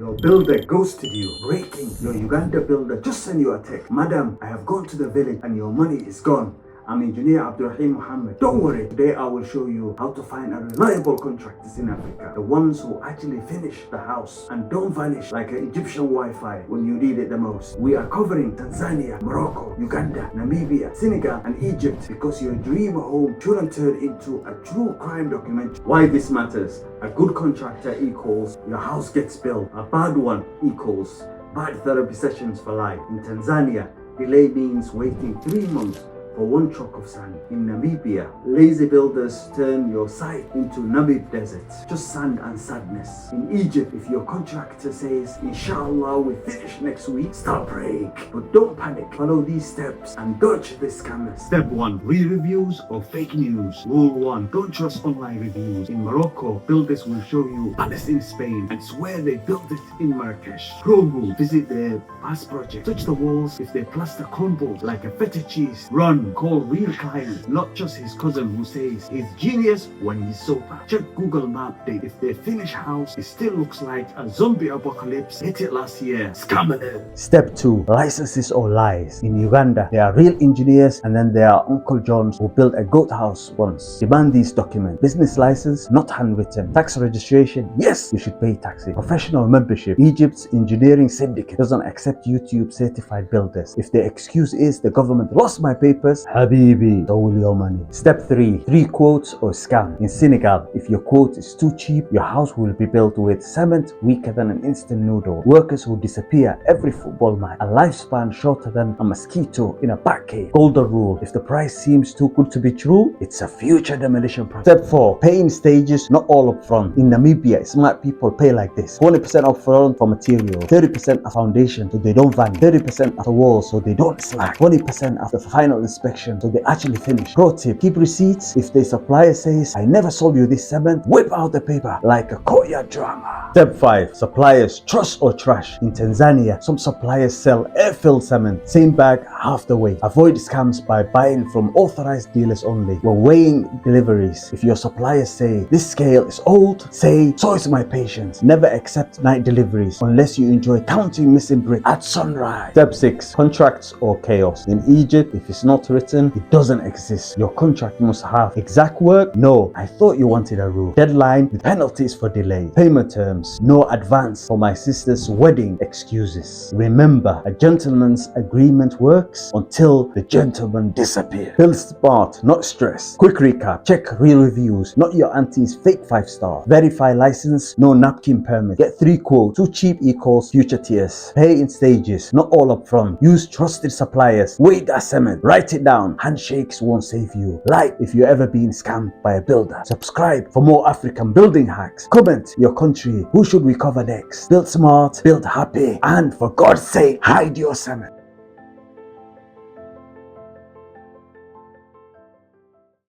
Your builder ghosted you. Breaking. Your Uganda builder just sent you a text. Madam, I have gone to the village and your money is gone. I'm Engineer Abdurrahim Mohammed. Don't worry, today I will show you how to find a reliable contractors in Africa. The ones who actually finish the house and don't vanish like an Egyptian Wi-Fi when you need it the most. We are covering Tanzania, Morocco, Uganda, Namibia, Senegal and Egypt because your dream home shouldn't turn into a true crime documentary. Why this matters? A good contractor equals your house gets built. A bad one equals bad therapy sessions for life. In Tanzania, delay means waiting 3 months for 1 truck of sand. In Namibia, lazy builders turn your site into Namib desert, just sand and sadness. In Egypt, if your contractor says, Inshallah, we finish next week, start praying. But don't panic. Follow these steps and dodge the scammers. Step 1. Real reviews or fake news. Rule 1. Don't trust online reviews. In Morocco, builders will show you palace in Spain and swear they built it in Marrakesh. Pro rule. Visit their past project. Touch the walls. If their plaster crumbles like a feta cheese, run. Call real clients, not just his cousin who says he's genius when he's sober. Check Google Map date. If their finished house, it still looks like a zombie apocalypse hit it last year. Scam alert. Step 2. Licenses or lies. In Uganda, there are real engineers and then there are Uncle Johns who built a goat house once. Demand these documents. Business license, not handwritten. Tax registration, yes, you should pay taxes. Professional membership. Egypt's engineering syndicate doesn't accept YouTube certified builders. If the excuse is the government lost my papers, Habibi, so will your money. Step 3. 3 quotes or scam. In Senegal, if your quote is too cheap, your house will be built with cement weaker than an instant noodle. Workers who disappear every football match. A lifespan shorter than a mosquito in a bat cave. Golden rule. If the price seems too good to be true, it's a future demolition project. Step 4. Pay in stages, not all up front. In Namibia, smart people pay like this. 20% up front for material, 30% of foundation so they don't vanish, 30% of the walls so they don't slack, 20% of the final inspection so they actually finish. Pro tip, keep receipts. If the supplier says, I never sold you this cement, whip out the paper like a courtyard drama. Step 5. Suppliers, trust or trash. In Tanzania, some suppliers sell air-filled cement, same bag, half the weight. Avoid scams by buying from authorized dealers only. When weighing deliveries, if your suppliers say, this scale is old, say, so is my patience. Never accept night deliveries unless you enjoy counting missing bricks at sunrise. Step 6. Contracts or chaos. In Egypt, if it's not written, it doesn't exist. Your contract must have exact work. No, I thought you wanted a rule. Deadline with penalties for delay. Payment terms. No advance for my sister's wedding. Excuses. Remember, a gentleman's agreement works until the gentleman disappears. Build smart, not stress. Quick recap. Check real reviews, not your auntie's fake 5-star. Verify license, no napkin permit. Get 3 quotes. Too cheap equals future tears. Pay in stages, not all up front. Use trusted suppliers. Weigh that cement. Write it down. Handshakes won't save you. Like if you've ever been scammed by a builder. Subscribe for more African building hacks. Comment your country. Who should we cover next? Build smart, build happy, and for God's sake, hide your cement.